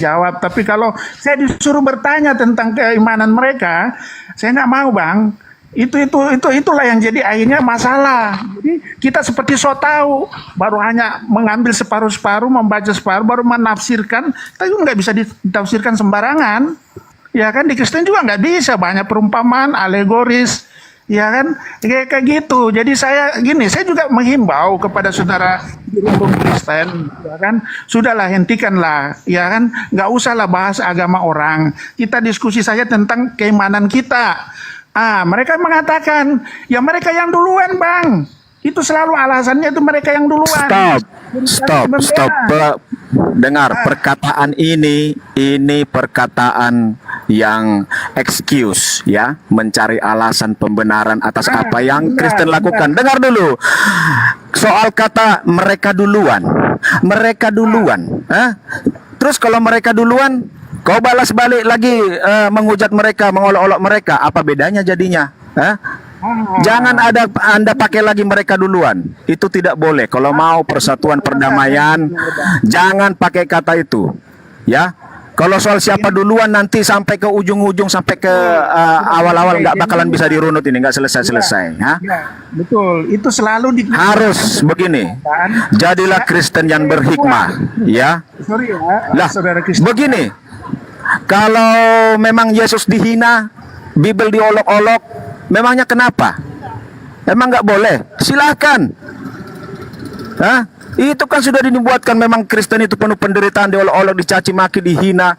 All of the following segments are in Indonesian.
jawab. Tapi kalau saya disuruh bertanya tentang keimanan mereka, saya nggak mau, Bang. Itulah yang jadi akhirnya masalah. Jadi kita seperti so tahu, baru hanya mengambil separuh-separuh, membaca separuh, baru menafsirkan. Tapi nggak bisa ditafsirkan sembarangan. Ya kan, di Kristen juga nggak bisa, banyak perumpamaan, alegoris. Ya kan, kayak gitu. Jadi saya juga menghimbau kepada saudara di rumpun Kristen, ya kan, sudahlah, hentikanlah, ya kan, nggak usahlah bahas agama orang. Kita diskusi saja tentang keimanan kita. Mereka mengatakan, ya mereka yang duluan, Bang. Itu selalu alasannya itu mereka yang duluan. Stop. Dengar perkataan ini perkataan yang excuse, ya, mencari alasan pembenaran atas apa yang Kristen lakukan. Dengar dulu. Soal kata mereka duluan. Terus kalau mereka duluan, kau balas balik lagi menghujat mereka, mengolok-olok mereka, apa bedanya jadinya? Jangan Anda pakai lagi mereka duluan. Itu tidak boleh. Kalau mau persatuan perdamaian, jangan pakai kata itu. Ya. Kalau soal siapa duluan nanti sampai ke ujung-ujung, sampai ke awal-awal nggak bakalan bisa dirunut ini, nggak selesai-selesai. Ya, betul. Itu selalu harus begini. Jadilah Kristen yang berhikmah, ya. Lah, begini. Kalau memang Yesus dihina, Bible diolok-olok, memangnya kenapa? Emang nggak boleh? Silahkan. Itu kan sudah dibuatkan, memang Kristen itu penuh penderitaan, diolok-olok, dicaci maki, dihina.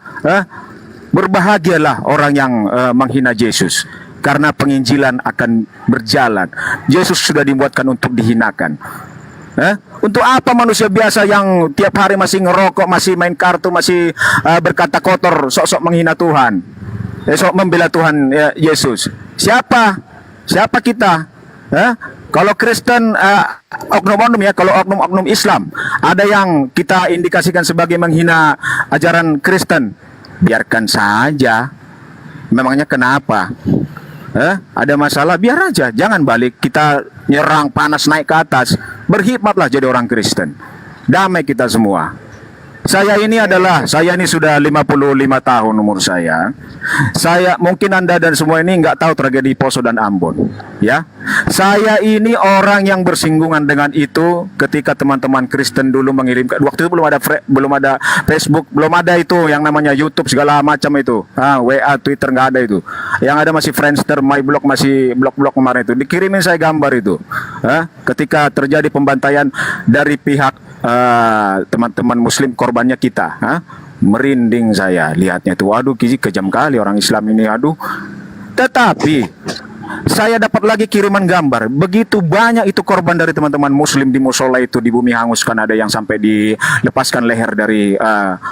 Berbahagialah orang yang menghina Yesus, karena penginjilan akan berjalan. Yesus sudah dibuatkan untuk dihinakan. Untuk apa manusia biasa yang tiap hari masih ngerokok, masih main kartu, masih berkata kotor, sok-sok menghina Tuhan, sok membela Tuhan Yesus? Siapa kita? Kalau Kristen, oknum-oknum, ya, kalau oknum-oknum Islam ada yang kita indikasikan sebagai menghina ajaran Kristen, biarkan saja. Memangnya kenapa? Ada masalah, biar aja. Jangan balik kita nyerang, panas naik ke atas. Berhikmatlah jadi orang Kristen. Damai kita semua. Saya ini sudah 55 tahun umur saya. Mungkin Anda dan semua ini nggak tahu tragedi Poso dan Ambon, ya. Saya ini orang yang bersinggungan dengan itu ketika teman-teman Kristen dulu mengirimkan. Waktu itu belum ada Facebook, belum ada itu yang namanya YouTube segala macam itu. WA, Twitter nggak ada itu. Yang ada masih Friendster, MyBlog, masih blog-blog kemarin itu. Dikirimin saya gambar itu. Ketika terjadi pembantaian dari pihak teman-teman Muslim, korbannya kita, merinding saya lihatnya itu. Waduh, kejam kali orang Islam ini, aduh. Tetapi saya dapat lagi kiriman gambar, begitu banyak itu korban dari teman-teman Muslim di musola itu, di Bumi Hangus, kan ada yang sampai dilepaskan leher dari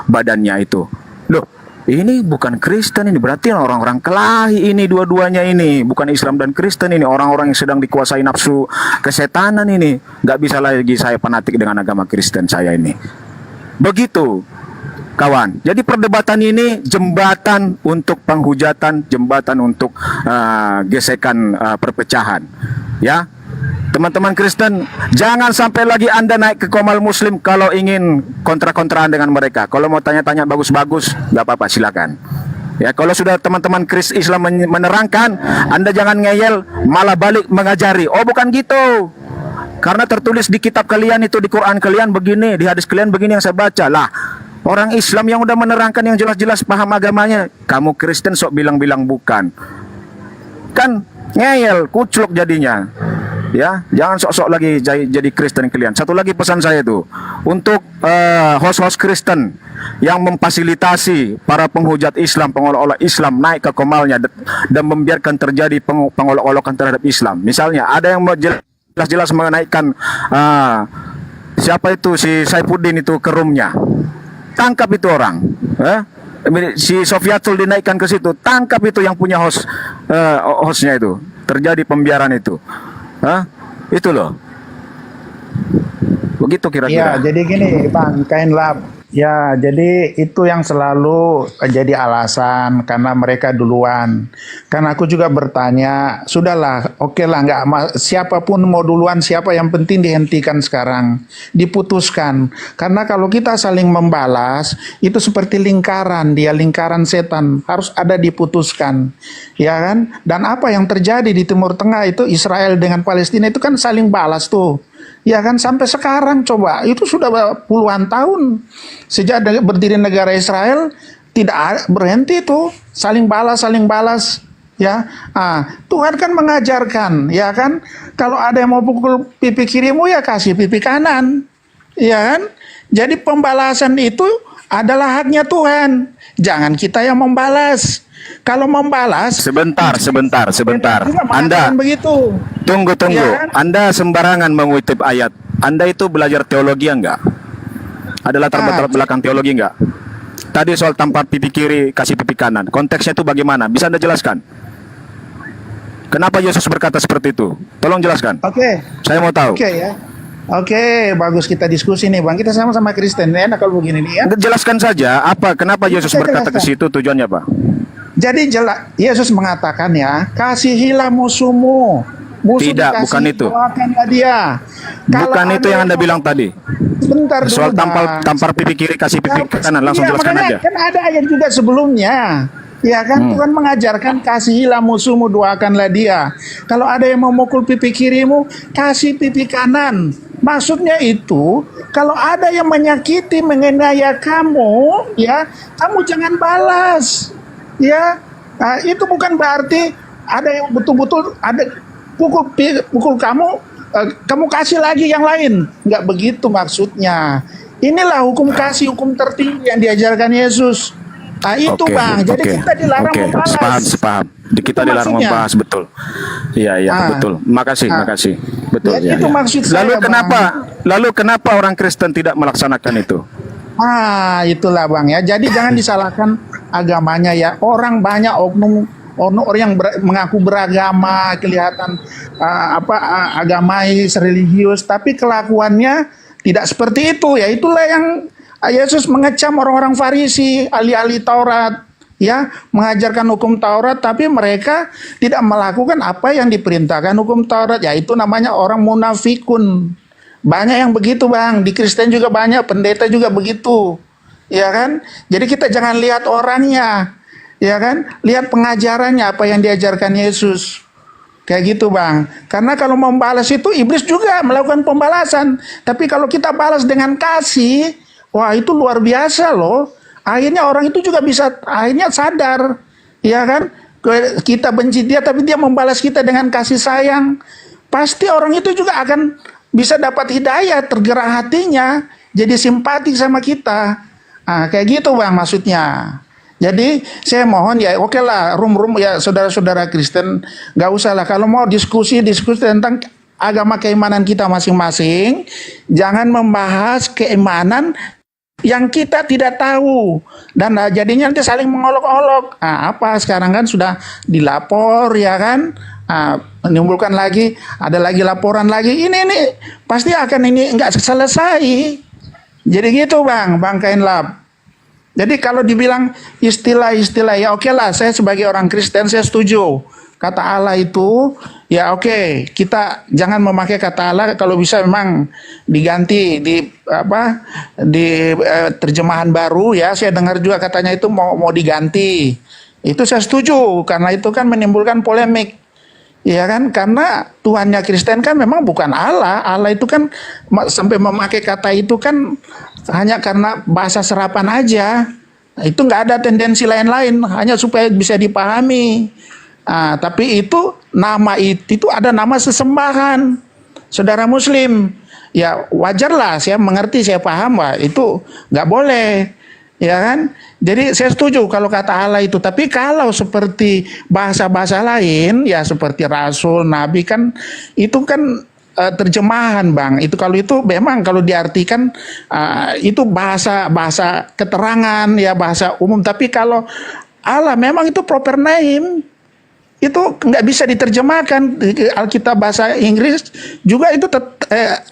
badannya itu. Loh, ini bukan Kristen, ini berarti orang-orang kelahi ini, dua-duanya ini bukan Islam dan Kristen, ini orang-orang yang sedang dikuasai nafsu kesetanan ini. Nggak bisa lagi saya fanatik dengan agama Kristen saya ini. Begitu, kawan. Jadi perdebatan ini jembatan untuk penghujatan, jembatan untuk gesekan perpecahan, ya. Teman-teman Kristen, jangan sampai lagi Anda naik ke Komal Muslim kalau ingin kontra-kontraan dengan mereka. Kalau mau tanya-tanya bagus-bagus, nggak apa-apa, silakan. Ya, kalau sudah teman-teman Islam menerangkan, Anda jangan ngeyel, malah balik mengajari. Oh, bukan gitu. Karena tertulis di kitab kalian itu, di Quran kalian begini, di hadis kalian begini yang saya baca. Lah, orang Islam yang udah menerangkan, yang jelas-jelas paham agamanya, kamu Kristen sok bilang-bilang bukan. Kan ngeyel, kucluk jadinya. Ya, jangan sok-sok lagi jadi Kristen kalian. Satu lagi pesan saya itu untuk host-host Kristen yang memfasilitasi para penghujat Islam, pengolok-olok Islam naik ke komalnya dan membiarkan terjadi pengolok-olokan terhadap Islam. Misalnya ada yang jelas-jelas menaikkan siapa itu, si Saifuddin itu ke roomnya, tangkap itu orang. Si Sofiatul dinaikkan ke situ, tangkap itu yang punya hostnya itu. Terjadi pembiaran itu. Itu loh. Begitu kira-kira. Ya, jadi gini, Bang, Ya, jadi itu yang selalu jadi alasan karena mereka duluan. Karena aku juga bertanya, sudahlah, oke lah, nggak siapapun mau duluan, siapa yang penting dihentikan sekarang, diputuskan. Karena kalau kita saling membalas, itu seperti lingkaran, dia lingkaran setan, harus ada diputuskan, ya kan? Dan apa yang terjadi di Timur Tengah itu Israel dengan Palestina itu kan saling balas tuh. Ya kan sampai sekarang coba itu sudah puluhan tahun sejak berdiri negara Israel tidak berhenti itu saling balas ya. Tuhan kan mengajarkan ya kan kalau ada yang mau pukul pipi kirimu ya kasih pipi kanan ya kan. Jadi pembalasan itu adalah haknya Tuhan, jangan kita yang membalas. Kalau membalas Sebentar. juga Anda mengatakan begitu. tunggu. Ya kan? Anda sembarangan mengutip ayat. Anda itu belajar teologi enggak? Ada latar belakang teologi enggak? Tadi soal tampar pipi kiri, kasih pipi kanan. Konteksnya itu bagaimana? Bisa Anda jelaskan? Kenapa Yesus berkata seperti itu? Tolong jelaskan. Oke. Saya mau tahu. Oke ya. Oke, bagus kita diskusi nih Bang. Kita sama-sama Kristen. Enak kalau begini nih ya. Jelaskan saja kenapa Yesus Saya berkata ke jelaskan. situ, tujuannya apa? Jadi Yesus mengatakan ya, kasihilah musuhmu. Musuh Tidak, dikasihi, bukan itu. doakanlah dia. Kalau Bukan itu ada yang Anda bilang tadi. Sebentar dulu, Soal Bang. tampar pipi kiri, kasih pipi kanan, langsung Iya, jelaskan makanya aja. kan ada ayat juga sebelumnya. Ya kan Tuhan mengajarkan kasihilah musuhmu, doakanlah dia. Kalau ada yang memukul pipi kirimu, kasih pipi kanan. Maksudnya itu, kalau ada yang menyakiti, menganiaya kamu, ya, kamu jangan balas. Ya, itu bukan berarti ada yang betul-betul ada pukul kamu, kamu kasih lagi yang lain. Nggak begitu maksudnya. Inilah hukum kasih, hukum tertinggi yang diajarkan Yesus. Itu Bang, jadi kita dilarang membalas. Sepaham. Kita Itu dilarang maksudnya. membahas, betul. Iya, betul. Makasih. Betul, Ya, itu maksud Lalu saya, kenapa orang Kristen tidak melaksanakan itu? Itulah Bang ya. Jadi jangan disalahkan agamanya ya. Orang banyak oknum orang yang mengaku beragama, kelihatan agamais, religius, tapi kelakuannya tidak seperti itu ya. Itulah yang Yesus mengecam orang-orang Farisi, ahli-ahli Taurat, ya, mengajarkan hukum Taurat, tapi mereka tidak melakukan apa yang diperintahkan hukum Taurat, yaitu namanya orang munafikun. Banyak yang begitu Bang, di Kristen juga banyak, pendeta juga begitu, ya kan? Jadi kita jangan lihat orangnya, ya kan? Lihat pengajarannya, apa yang diajarkan Yesus. Kayak gitu Bang. Karena kalau membalas itu iblis juga melakukan pembalasan. Tapi kalau kita balas dengan kasih, wah itu luar biasa loh. Akhirnya orang itu juga bisa akhirnya sadar, ya kan? Kita benci dia tapi dia membalas kita dengan kasih sayang. Pasti orang itu juga akan bisa dapat hidayah, tergerak hatinya, jadi simpati sama kita. Kayak gitu Bang maksudnya. Jadi saya mohon ya oke lah room ya saudara-saudara Kristen nggak usah lah kalau mau diskusi tentang agama keimanan kita masing-masing, jangan membahas keimanan yang kita tidak tahu dan jadinya nanti saling mengolok-olok. Apa sekarang kan sudah dilapor ya kan, menimbulkan lagi ada lagi laporan lagi ini pasti akan ini nggak selesai. Jadi gitu Bang Kain Lab. Jadi kalau dibilang istilah-istilah ya oke lah, saya sebagai orang Kristen saya setuju. Kata Allah itu ya oke, kita jangan memakai kata Allah, kalau bisa memang diganti di terjemahan baru ya. Saya dengar juga katanya itu mau diganti. Itu saya setuju karena itu kan menimbulkan polemik. Ya kan, karena Tuhannya Kristen kan memang bukan Allah. Allah itu kan sampai memakai kata itu kan hanya karena bahasa serapan aja. Itu nggak ada tendensi lain-lain, hanya supaya bisa dipahami. Tapi itu nama itu ada nama sesembahan, saudara Muslim. Ya wajarlah, saya mengerti, saya paham, wah itu nggak boleh, ya kan? Jadi saya setuju kalau kata Allah itu. Tapi kalau seperti bahasa-bahasa lain, ya seperti Rasul, Nabi kan itu kan terjemahan Bang. Itu kalau itu memang kalau diartikan itu bahasa keterangan ya, bahasa umum. Tapi kalau Allah memang itu proper name. Itu nggak bisa diterjemahkan. Alkitab bahasa Inggris juga itu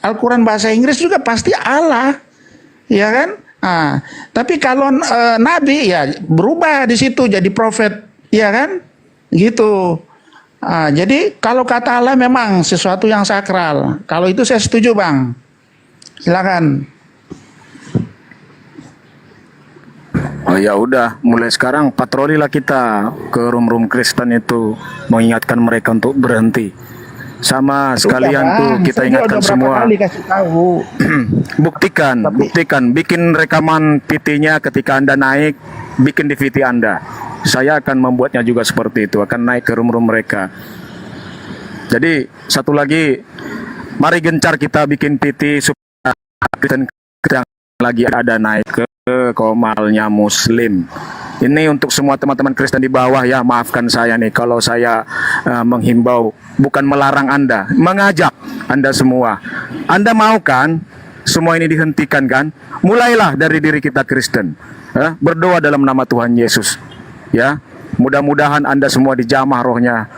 Al-Quran bahasa Inggris juga pasti Allah, ya kan? Tapi kalau nabi ya berubah di situ jadi profet, ya kan? Gitu. Jadi kalau kata Allah memang sesuatu yang sakral. Kalau itu saya setuju, Bang. Silakan. Oh ya udah, mulai sekarang patroli lah kita ke room-room Kristen itu, mengingatkan mereka untuk berhenti. Sama sekalian Udah, tuh Bang. kita Saya juga ingatkan udah berapa semua. kali kasih tahu. Buktikan, bikin rekaman PT-nya ketika Anda naik, bikin di VT Anda. Saya akan membuatnya juga seperti itu, akan naik ke room-room mereka. Jadi satu lagi, mari gencar kita bikin PT supaya Kristen yang lagi ada naik ke komalnya Muslim. Ini untuk semua teman-teman Kristen di bawah ya, maafkan saya nih kalau saya menghimbau, bukan melarang Anda, mengajak Anda semua. Anda mau kan semua ini dihentikan kan? Mulailah dari diri kita Kristen. Berdoa dalam nama Tuhan Yesus. Ya, mudah-mudahan Anda semua dijamah rohnya.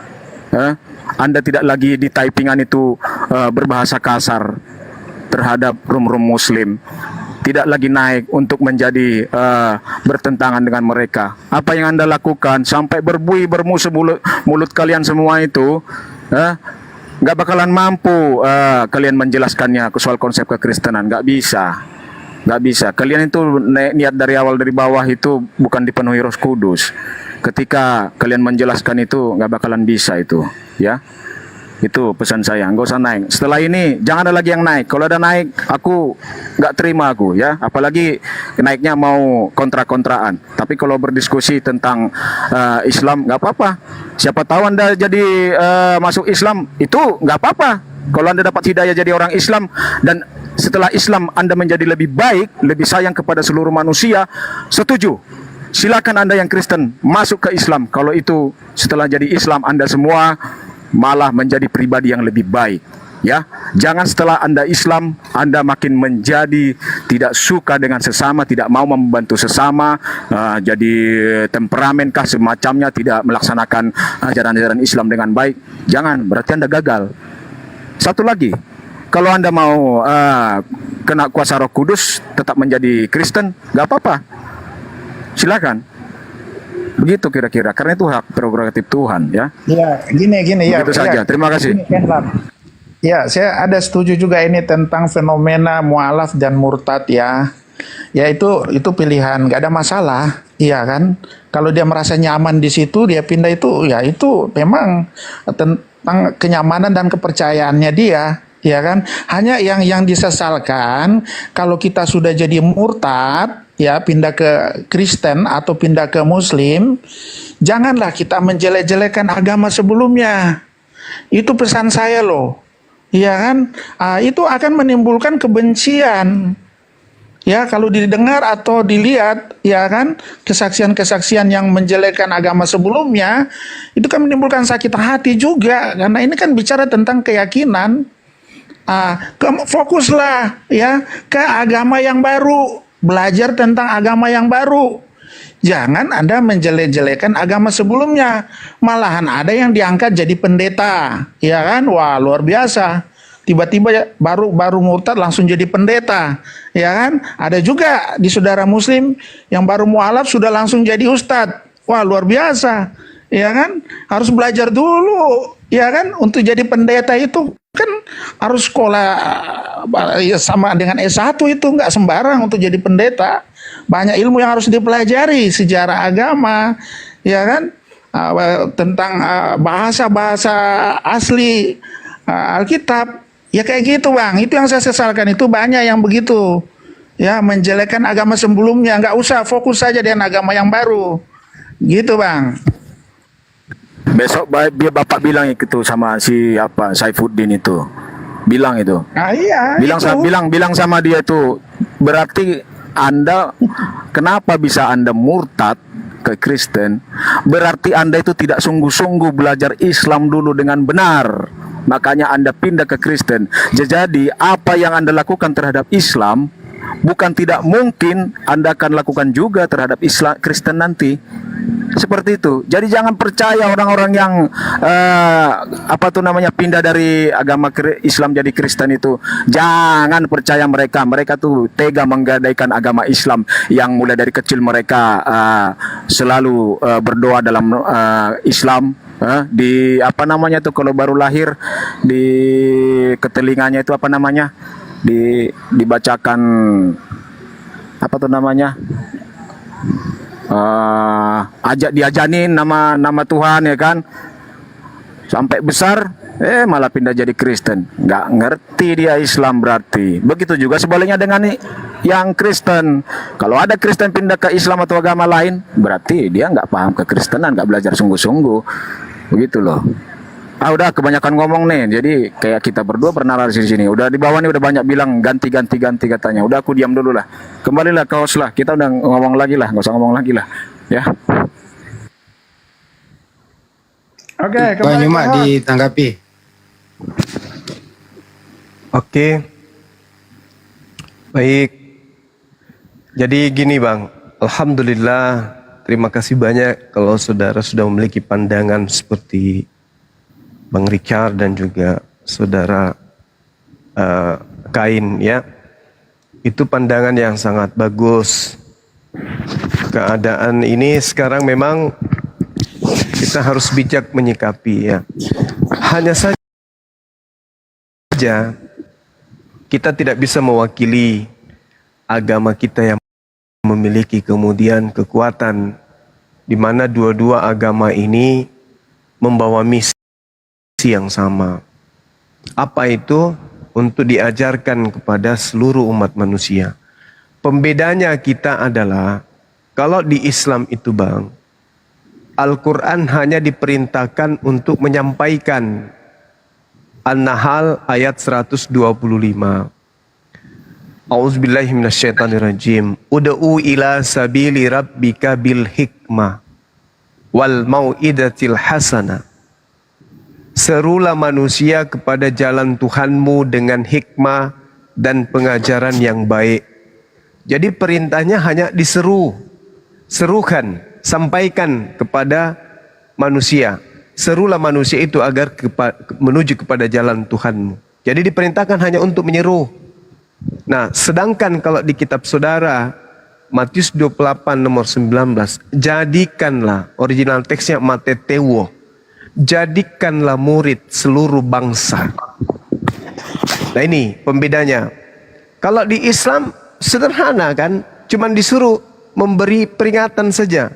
Anda tidak lagi di typingan itu berbahasa kasar terhadap room-room Muslim. Tidak lagi naik untuk menjadi bertentangan dengan mereka. Apa yang Anda lakukan sampai berbuih bermusuh mulut kalian semua itu, nggak bakalan mampu kalian menjelaskannya soal konsep kekristenan. Nggak bisa. Kalian itu niat dari awal dari bawah itu bukan dipenuhi Roh Kudus. Ketika kalian menjelaskan itu nggak bakalan bisa itu, ya. Itu pesan saya, nggak usah naik. Setelah ini jangan ada lagi yang naik. Kalau ada naik, aku nggak terima aku, ya. Apalagi naiknya mau kontra-kontraan. Tapi kalau berdiskusi tentang Islam nggak apa-apa. Siapa tahu Anda jadi masuk Islam, itu nggak apa-apa. Kalau Anda dapat hidayah jadi orang Islam dan setelah Islam Anda menjadi lebih baik, lebih sayang kepada seluruh manusia, setuju. Silakan Anda yang Kristen masuk ke Islam. Kalau itu setelah jadi Islam Anda semua malah menjadi pribadi yang lebih baik, ya. Jangan setelah Anda Islam Anda makin menjadi tidak suka dengan sesama, tidak mau membantu sesama, jadi temperamenkah semacamnya, tidak melaksanakan ajaran-ajaran Islam dengan baik. Jangan, berarti Anda gagal. Satu lagi, kalau Anda mau kena kuasa Roh Kudus tetap menjadi Kristen, nggak apa-apa, silakan. Begitu kira-kira, karena itu hak prerogatif Tuhan, ya. Ya, gini ya. Begitu saja. Terima kasih. Gini, Kenlam. Ya, saya ada setuju juga ini tentang fenomena mualaf dan murtad ya. Ya itu pilihan, nggak ada masalah, iya kan? Kalau dia merasa nyaman di situ, dia pindah itu, ya itu memang tentang kenyamanan dan kepercayaannya dia. Ya kan, hanya yang disesalkan kalau kita sudah jadi murtad, ya pindah ke Kristen atau pindah ke Muslim, janganlah kita menjelek-jelekan agama sebelumnya. Itu pesan saya loh, ya kan? Itu akan menimbulkan kebencian. Ya, kalau didengar atau dilihat, ya kan, kesaksian-kesaksian yang menjelekkan agama sebelumnya, itu kan menimbulkan sakit hati juga, karena ini kan bicara tentang keyakinan. Fokuslah ya ke agama yang baru, belajar tentang agama yang baru. Jangan Anda menjelek-jelekan agama sebelumnya. Malahan ada yang diangkat jadi pendeta, ya kan? Wah, luar biasa. Tiba-tiba baru murtad langsung jadi pendeta, ya kan? Ada juga di saudara Muslim yang baru mualaf sudah langsung jadi ustadz. Wah, luar biasa, ya kan? Harus belajar dulu, ya kan? Untuk jadi pendeta itu kan harus sekolah ya, sama dengan S1 itu nggak sembarang untuk jadi pendeta. Banyak ilmu yang harus dipelajari, sejarah agama, ya kan, tentang bahasa-bahasa asli Alkitab, ya kayak gitu Bang. Itu yang saya sesalkan, itu banyak yang begitu, ya menjelekkan agama sebelumnya. Nggak usah, fokus saja dengan agama yang baru, gitu Bang. Besok biar Bapak bilang itu sama si Saifuddin itu. Bilang itu. Iya. Bilang sama dia itu. Berarti Anda kenapa bisa Anda murtad ke Kristen? Berarti Anda itu tidak sungguh-sungguh belajar Islam dulu dengan benar. Makanya Anda pindah ke Kristen. Jadi apa yang Anda lakukan terhadap Islam bukan tidak mungkin Anda akan lakukan juga terhadap Islam Kristen nanti. Seperti itu. Jadi jangan percaya orang-orang yang pindah dari agama Islam jadi Kristen itu. Jangan percaya mereka. Mereka tuh tega menggadaikan agama Islam yang mulai dari kecil mereka selalu berdoa dalam Islam. Di kalau baru lahir di ketelinganya itu dibacakan diajanin nama Tuhan, ya kan, sampai besar malah pindah jadi Kristen, nggak ngerti dia Islam. Berarti begitu juga sebaliknya dengan yang Kristen. Kalau ada Kristen pindah ke Islam atau agama lain, berarti dia nggak paham kekristenan, nggak belajar sungguh-sungguh, begitu loh. Udah kebanyakan ngomong nih, jadi kayak kita berdua bernarasi di sini. Udah di bawah nih udah banyak bilang ganti katanya. Udah aku diam dulu lah. Kembalilah ke host lah. Kita udah ngomong lagi lah, nggak usah ngomong lagi lah, ya. Oke, Pak kembali Nyuma ke host. ditanggapi. Oke. Baik. Jadi gini Bang, Alhamdulillah, terima kasih banyak kalau saudara sudah memiliki pandangan seperti Bang Richard dan juga saudara Kain, ya. Itu pandangan yang sangat bagus. Keadaan ini sekarang memang kita harus bijak menyikapi, ya. Hanya saja kita tidak bisa mewakili agama kita yang memiliki kemudian kekuatan di mana dua-dua agama ini membawa misi yang sama. Apa itu? Untuk diajarkan kepada seluruh umat manusia. Pembedanya kita adalah, kalau di Islam itu Bang, Al-Quran hanya diperintahkan untuk menyampaikan. An-Nahl ayat 125. A'udzubillahi minasyaitonirrajim. Ud'u ila sabili rabbika bil hikmah wal mau'idatil hasanah. Serulah manusia kepada jalan Tuhanmu dengan hikmah dan pengajaran yang baik. Jadi perintahnya hanya diseru. Serukan, sampaikan kepada manusia. Serulah manusia itu agar menuju kepada jalan Tuhanmu. Jadi diperintahkan hanya untuk menyeru. Nah, sedangkan kalau di kitab saudara, Matius 28 nomor 19, jadikanlah, original teksnya matetewo, jadikanlah murid seluruh bangsa. Nah ini pembedanya. Kalau di Islam sederhana kan, cuman disuruh memberi peringatan saja.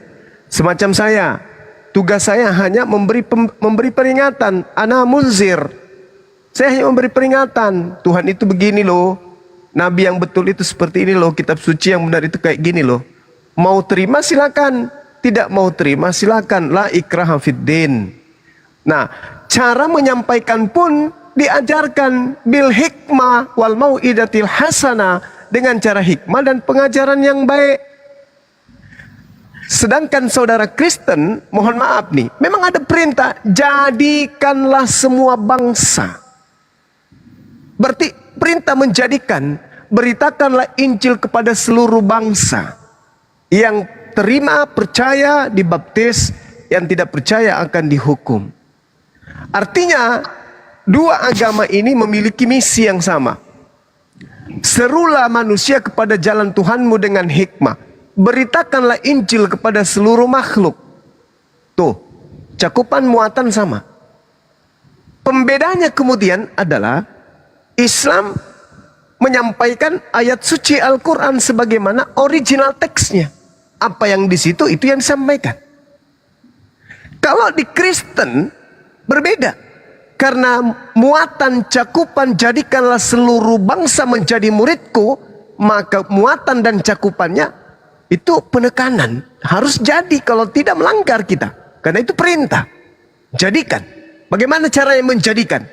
Semacam saya, tugas saya hanya memberi peringatan. Ana munzir. Saya hanya memberi peringatan. Tuhan itu begini loh. Nabi yang betul itu seperti ini loh. Kitab suci yang benar itu kayak gini loh. Mau terima silakan. Tidak mau terima silakan. La ikraha fiddin. Nah, cara menyampaikan pun diajarkan bil hikmah wal mau'idatil hasanah, dengan cara hikmah dan pengajaran yang baik. Sedangkan saudara Kristen, mohon maaf nih, memang ada perintah, jadikanlah semua bangsa. Berarti perintah menjadikan, beritakanlah Injil kepada seluruh bangsa. Yang terima, percaya, dibaptis, yang tidak percaya akan dihukum. Artinya, dua agama ini memiliki misi yang sama. Serulah manusia kepada jalan Tuhanmu dengan hikmah. Beritakanlah Injil kepada seluruh makhluk. Tuh, cakupan muatan sama. Pembedanya kemudian adalah Islam menyampaikan ayat suci Al-Quran sebagaimana original teksnya. Apa yang di situ itu yang disampaikan. Kalau di Kristen berbeda. Karena muatan cakupan jadikanlah seluruh bangsa menjadi muridku, maka muatan dan cakupannya itu penekanan. Harus jadi, kalau tidak melanggar kita. Karena itu perintah. Jadikan. Bagaimana caranya menjadikan?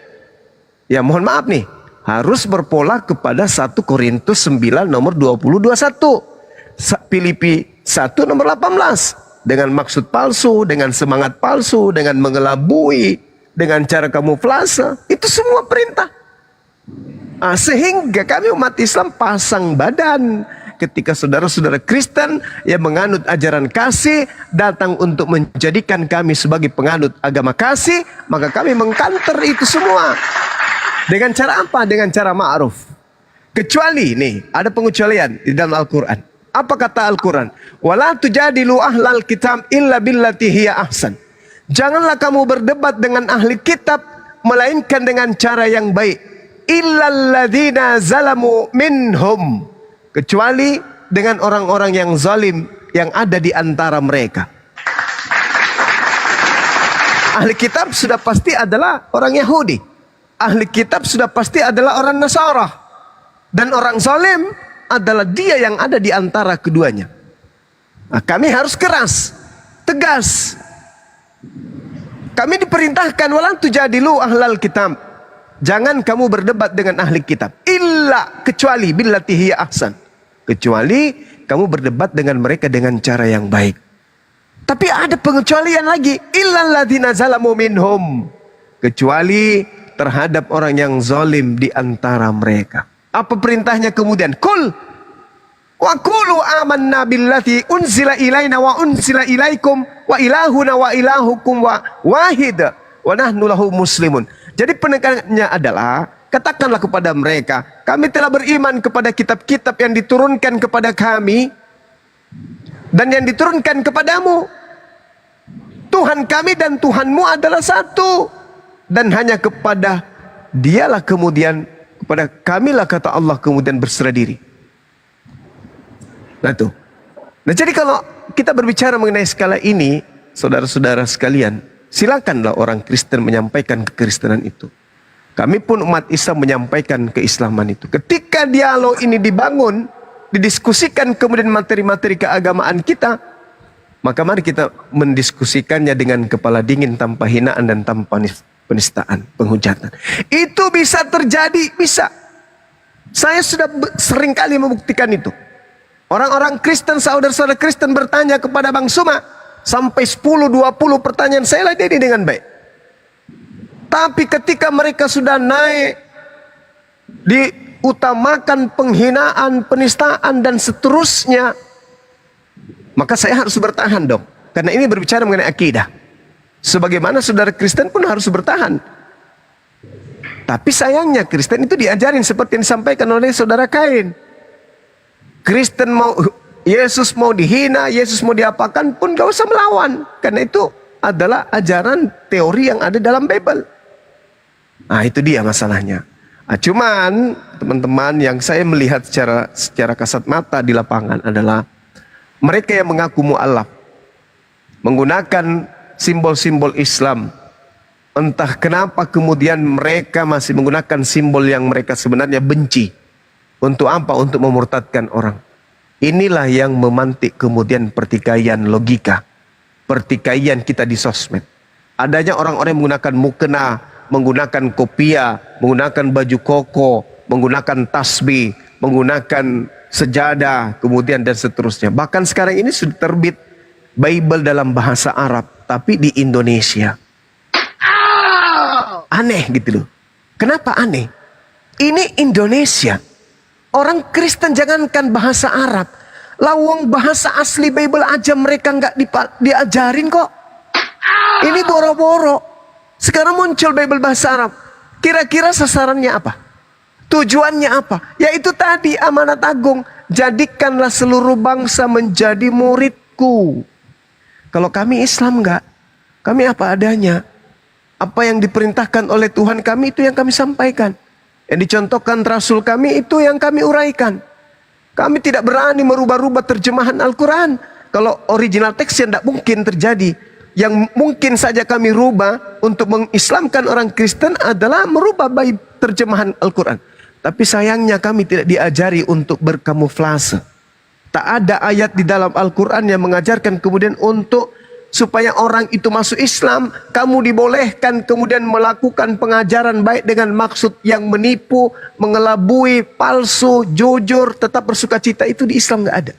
Ya mohon maaf nih. Harus berpola kepada 1 Korintus 9 nomor 20-21. Filipi 1 nomor 18. Dengan maksud palsu, dengan semangat palsu, dengan mengelabui, dengan cara kamuflase, itu semua perintah. Sehingga kami umat Islam pasang badan. ketika saudara-saudara Kristen yang menganut ajaran kasih datang untuk menjadikan kami sebagai penganut agama kasih, maka kami mengkanter itu semua. Dengan cara apa? Dengan cara ma'ruf. Kecuali nih, ada pengecualian di dalam Al-Quran. Apa kata Al-Quran? Wala tujadilu ahlal kitab illa billati hiya ahsan. Janganlah kamu berdebat dengan ahli kitab melainkan dengan cara yang baik. Illalladzina zalamu minhum. Kecuali dengan orang-orang yang zalim yang ada di antara mereka. Ahli kitab sudah pasti adalah orang Yahudi. Ahli kitab sudah pasti adalah orang Nasara. Dan orang zalim adalah dia yang ada di antara keduanya. Nah, kami harus keras, tegas. Kami diperintahkan walan tujadilu ahlal kitab. Jangan kamu berdebat dengan ahli kitab. Illa, kecuali billati hiya ahsan. Kecuali kamu berdebat dengan mereka dengan cara yang baik. Tapi ada pengecualian lagi. Illalladzina zalamu minhum. Kecuali terhadap orang yang zalim di antara mereka. Apa perintahnya kemudian? Kul wa qulu amanna billati unzila ilaina wa unzila ilaikum wa ilahuna wa ilahukum wa wahid wa nahnu lahu muslimun. Jadi penekanannya adalah katakanlah kepada mereka, kami telah beriman kepada kitab-kitab yang diturunkan kepada kami dan yang diturunkan kepadamu. Tuhan kami dan Tuhanmu adalah satu, dan hanya kepada Dialah kemudian, kepada kamilah kata Allah kemudian berserah diri. Nah tuh. Nah jadi kalau kita berbicara mengenai skala ini, saudara-saudara sekalian, silakanlah orang Kristen menyampaikan kekristenan itu. Kami pun umat Islam menyampaikan keislaman itu. Ketika dialog ini dibangun, didiskusikan kemudian materi-materi keagamaan kita, maka mari kita mendiskusikannya dengan kepala dingin, tanpa hinaan dan tanpa penistaan, penghujatan. Itu bisa terjadi, bisa. Saya sudah sering kali membuktikan itu. Orang-orang Kristen, saudara-saudara Kristen bertanya kepada Bang Suma, sampai 10-20 pertanyaan saya ladeni dengan baik. Tapi ketika mereka sudah naik, diutamakan penghinaan, penistaan dan seterusnya, maka saya harus bertahan dong. Karena ini berbicara mengenai akidah. Sebagaimana saudara Kristen pun harus bertahan. Tapi sayangnya Kristen itu diajarin seperti yang disampaikan oleh saudara Kain. Kristen mau, Yesus mau dihina, Yesus mau diapakan pun gak usah melawan. Karena itu adalah ajaran teori yang ada dalam Bible. Nah itu dia masalahnya. Nah, cuman teman-teman yang saya melihat secara kasat mata di lapangan adalah mereka yang mengaku mu'alaf, menggunakan simbol-simbol Islam. Entah kenapa kemudian mereka masih menggunakan simbol yang mereka sebenarnya benci. Untuk apa? Untuk memurtadkan orang. Inilah yang memantik kemudian pertikaian logika. Pertikaian kita di sosmed. Adanya orang-orang yang menggunakan mukena, menggunakan kopiah, menggunakan baju koko, menggunakan tasbih, menggunakan sejadah, kemudian dan seterusnya. Bahkan sekarang ini sudah terbit Bible dalam bahasa Arab, tapi di Indonesia. Aneh gitu loh. Kenapa aneh? Ini Indonesia. Orang Kristen jangankan bahasa Arab, lawang bahasa asli Bible aja mereka nggak diajarin kok. Ini boro-boro. Sekarang muncul Bible bahasa Arab. Kira-kira sasarannya apa? Tujuannya apa? Yaitu tadi amanat agung. Jadikanlah seluruh bangsa menjadi muridku. Kalau kami Islam enggak. Kami apa adanya. Apa yang diperintahkan oleh Tuhan kami itu yang kami sampaikan. Yang dicontohkan Rasul kami itu yang kami uraikan. Kami tidak berani merubah-rubah terjemahan Al-Quran. Kalau original teksnya tidak mungkin terjadi. Yang mungkin saja kami rubah untuk mengislamkan orang Kristen adalah merubah baik terjemahan Al-Quran. Tapi sayangnya kami tidak diajari untuk berkamuflase. Tak ada ayat di dalam Al-Quran yang mengajarkan kemudian untuk supaya orang itu masuk Islam, kamu dibolehkan kemudian melakukan pengajaran baik dengan maksud yang menipu, mengelabui, palsu, jujur, tetap bersuka cita. Itu di Islam nggak ada.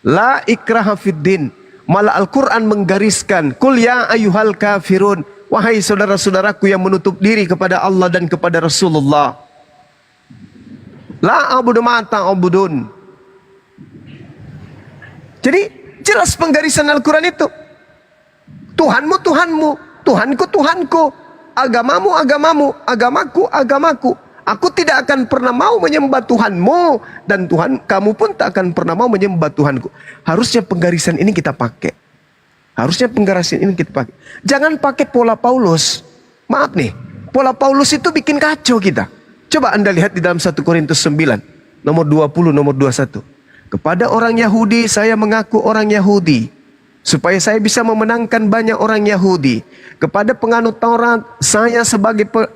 La ikraha fiddin. Malah Al-Quran menggariskan, Kul ya ayyuhal kafirun. Wahai saudara-saudaraku yang menutup diri kepada Allah dan kepada Rasulullah. La abudu ma ta'budun. Jadi jelas penggarisan Al-Quran itu. Tuhanmu Tuhanmu, Tuhanku Tuhanku, agamamu agamamu, agamaku agamaku. Aku tidak akan pernah mau menyembah Tuhanmu, dan Tuhan kamu pun tak akan pernah mau menyembah Tuhanku. Harusnya penggarisan ini kita pakai. Harusnya penggarisan ini kita pakai. Jangan pakai pola Paulus. Maaf nih, pola Paulus itu bikin kacau kita. Coba Anda lihat di dalam 1 Korintus 9, nomor 20, nomor 21. Kepada orang Yahudi saya mengaku orang Yahudi, supaya saya bisa memenangkan banyak orang Yahudi. Kepada penganut Taurat, saya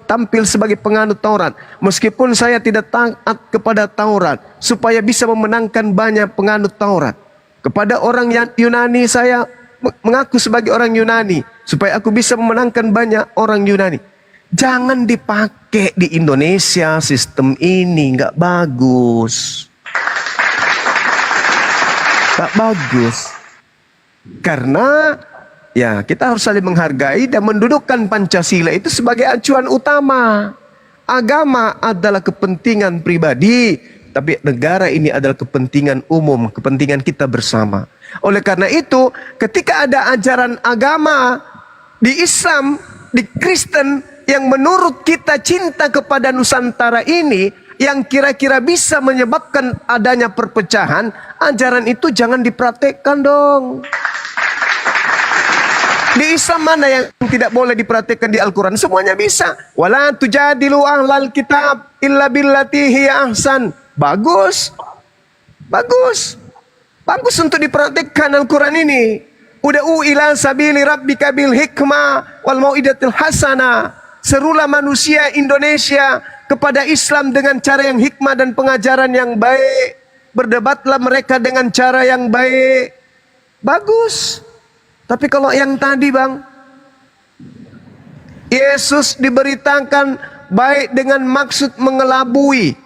tampil sebagai penganut Taurat, meskipun saya tidak taat kepada Taurat, supaya bisa memenangkan banyak penganut Taurat. Kepada orang Yunani, saya mengaku sebagai orang Yunani, supaya aku bisa memenangkan banyak orang Yunani. Jangan dipakai di Indonesia, sistem ini nggak bagus. Nggak bagus. Karena ya kita harus saling menghargai dan mendudukkan Pancasila itu sebagai acuan utama. Agama adalah kepentingan pribadi, tapi negara ini adalah kepentingan umum, kepentingan kita bersama. Oleh karena itu, ketika ada ajaran agama di Islam, di Kristen, yang menurut kita cinta kepada Nusantara ini, yang kira-kira bisa menyebabkan adanya perpecahan, ajaran itu jangan dipraktekkan dong. Di Islam mana yang tidak boleh dipraktekkan di Al-Quran? Semuanya bisa. Wala tujadilu ahlal kitab illa billati hiya ahsan. Bagus. Bagus. Bagus untuk dipraktekkan Al-Quran ini. Uda'u ila sabili rabbika bil hikmah wal mau'idatil hasanah. Serulah manusia Indonesia kepada Islam dengan cara yang hikmah dan pengajaran yang baik. Berdebatlah mereka dengan cara yang baik. Bagus. Tapi kalau yang tadi bang, Yesus diberitakan baik dengan maksud mengelabui,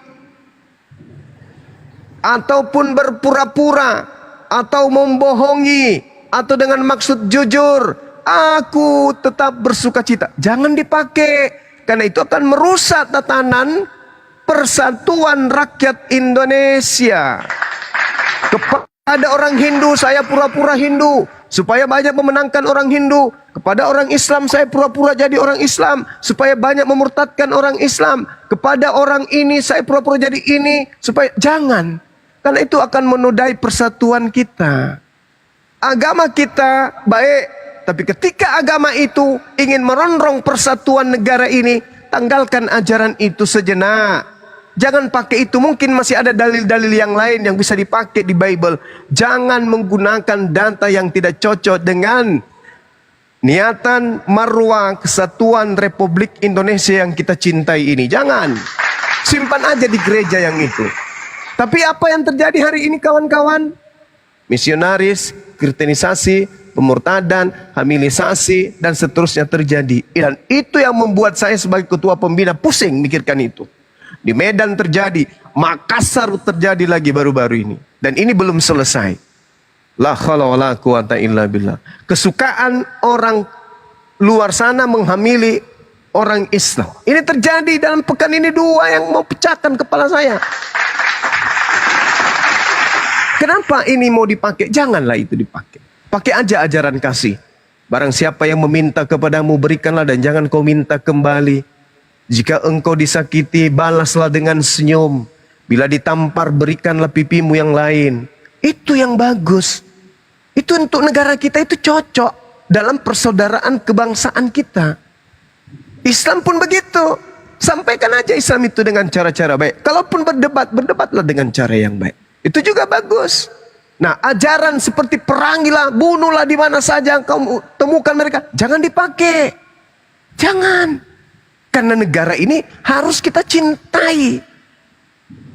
ataupun berpura-pura, atau membohongi, atau dengan maksud jujur, aku tetap bersuka cita. Jangan dipakai, karena itu akan merusak tatanan persatuan rakyat Indonesia. Kepada orang Hindu, saya pura-pura Hindu, supaya banyak memenangkan orang Hindu. Kepada orang Islam, saya pura-pura jadi orang Islam, supaya banyak memurtadkan orang Islam. Kepada orang ini, saya pura-pura jadi ini, supaya jangan. Karena itu akan menodai persatuan kita. Agama kita baik, tapi ketika agama itu ingin merongrong persatuan negara ini, tanggalkan ajaran itu sejenak. Jangan pakai itu. Mungkin masih ada dalil-dalil yang lain yang bisa dipakai di Bible. Jangan menggunakan data yang tidak cocok dengan niatan marwah kesatuan Republik Indonesia yang kita cintai ini. Jangan. Simpan aja di gereja yang itu. Tapi apa yang terjadi hari ini kawan-kawan? Misionaris, kristenisasi, pemurtadan, hamilisasi, dan seterusnya terjadi. Dan itu yang membuat saya sebagai ketua pembina pusing mikirkan itu. Di Medan terjadi, Makassar terjadi lagi baru-baru ini. Dan ini belum selesai. La khala wa la quwata illa billah. Kesukaan orang luar sana menghamili orang Islam. Ini terjadi dalam pekan ini, dua yang mau pecahkan kepala saya. Kenapa ini mau dipakai? Janganlah itu dipakai. Pakai aja ajaran kasih. Barang siapa yang meminta kepadamu, berikanlah, dan jangan kau minta kembali. Jika engkau disakiti, balaslah dengan senyum. Bila ditampar, berikanlah pipimu yang lain. Itu yang bagus. Itu untuk negara kita, itu cocok dalam persaudaraan kebangsaan kita. Islam pun begitu. Sampaikan aja Islam itu dengan cara-cara baik. Kalaupun berdebat, berdebatlah dengan cara yang baik. Itu juga bagus. Nah, ajaran seperti perangilah, bunuhlah di mana saja engkau temukan mereka, jangan dipakai. Jangan. Karena negara ini harus kita cintai.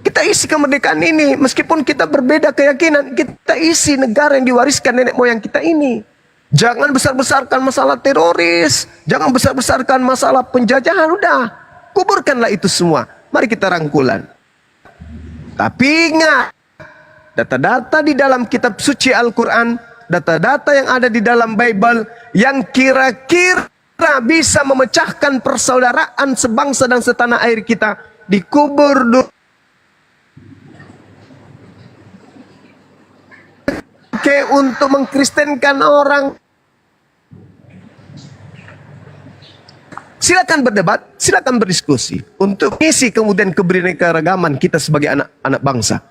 Kita isi kemerdekaan ini. Meskipun kita berbeda keyakinan, kita isi negara yang diwariskan nenek moyang kita ini. Jangan besar-besarkan masalah teroris. Jangan besar-besarkan masalah penjajahan. Udah, kuburkanlah itu semua. Mari kita rangkulan. Tapi ingat, data-data di dalam kitab suci Al-Quran, data-data yang ada di dalam Bible, yang kira-kira bisa memecahkan persaudaraan sebangsa dan setanah air kita, dikubur dulu Kayak untuk mengkristenkan orang. Silakan berdebat, silakan berdiskusi untuk mengisi kemudian kebinekaragaman kita sebagai anak-anak bangsa,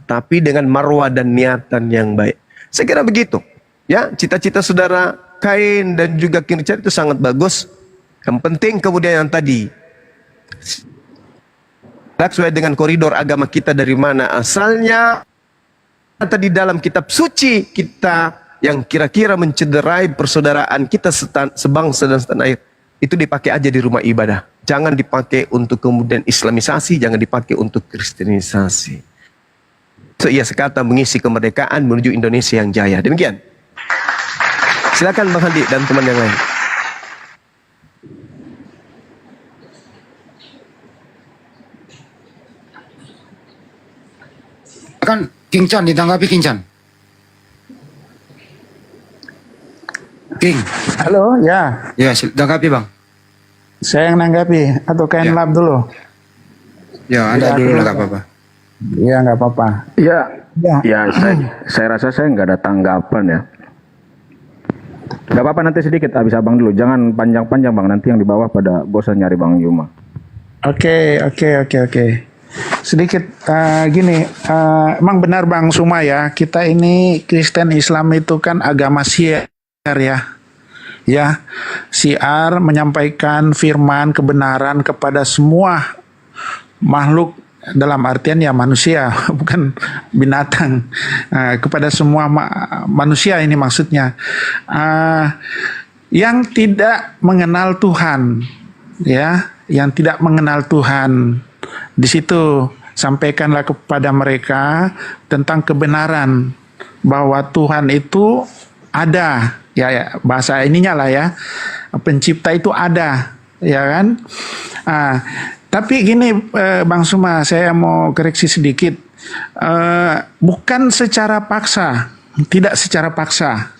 tapi dengan marwah dan niatan yang baik. Saya kira begitu. Ya, cita-cita saudara Kain dan juga Kirchat itu sangat bagus. Yang penting kemudian yang tadi sesuai dengan koridor agama kita, dari mana asalnya. Tadi dalam kitab suci kita yang kira-kira mencederai persaudaraan kita sebangsa dan setanah air, itu dipakai aja di rumah ibadah. Jangan dipakai untuk kemudian Islamisasi, jangan dipakai untuk Kristenisasi. So, ia sekata mengisi kemerdekaan menuju Indonesia yang jaya. Demikian. Silakan Bang Handi dan teman yang lain. Kan King Chan, ditanggapi King Chan. King, Halo, ya. ya tanggapi Bang. Saya yang nanggapi atau Kain Ya. Lab dulu? Ya, Anda Ya, dulu aku- lah, gak apa-apa. Iya, nggak apa-apa. Ya, Ya. ya saya rasa saya nggak ada tanggapan ya. Gak apa-apa, nanti sedikit habis abang dulu. Jangan panjang-panjang bang, nanti yang di bawah pada bosan nyari Bang Yuma. Oke. Sedikit gini, emang benar Bang Suma ya, kita ini Kristen Islam itu kan agama syiar ya. Ya, syiar menyampaikan firman kebenaran kepada semua makhluk, dalam artian ya manusia, bukan binatang. Kepada semua manusia ini maksudnya. Yang tidak mengenal Tuhan, ya, yang tidak mengenal Tuhan. Di situ sampaikanlah kepada mereka tentang kebenaran bahwa Tuhan itu ada, ya bahasa ininya lah ya, pencipta itu ada, ya kan? Tapi gini Bang Suma, saya mau koreksi sedikit, bukan secara paksa, tidak secara paksa.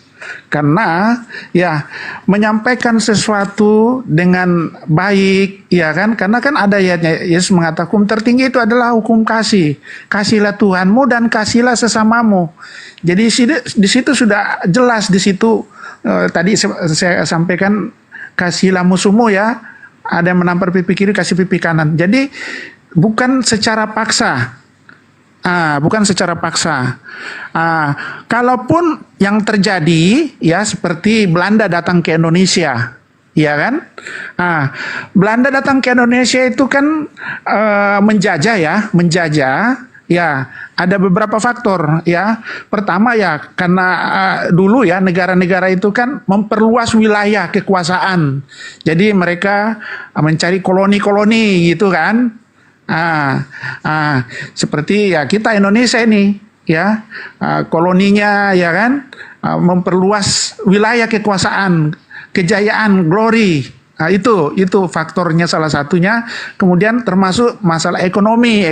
Karena ya menyampaikan sesuatu dengan baik, ya kan? Karena kan ada ayatnya, Yesus mengatakan hukum tertinggi itu adalah hukum kasih. Kasihlah Tuhanmu dan kasihlah sesamamu. Jadi di situ sudah jelas di situ, tadi saya sampaikan kasihlah musuhmu ya. Ada yang menampar pipi kiri, kasih pipi kanan. Jadi bukan secara paksa. Bukan secara paksa. Kalaupun yang terjadi ya seperti Belanda datang ke Indonesia, ya kan? Belanda datang ke Indonesia itu kan menjajah ya. Ada beberapa faktor ya. Pertama ya karena dulu ya negara-negara itu kan memperluas wilayah kekuasaan. Jadi mereka mencari koloni-koloni gitu kan. Seperti ya kita Indonesia ini ya, koloninya ya kan, memperluas wilayah kekuasaan, kejayaan, glory. Itu faktornya salah satunya. Kemudian termasuk masalah ekonomi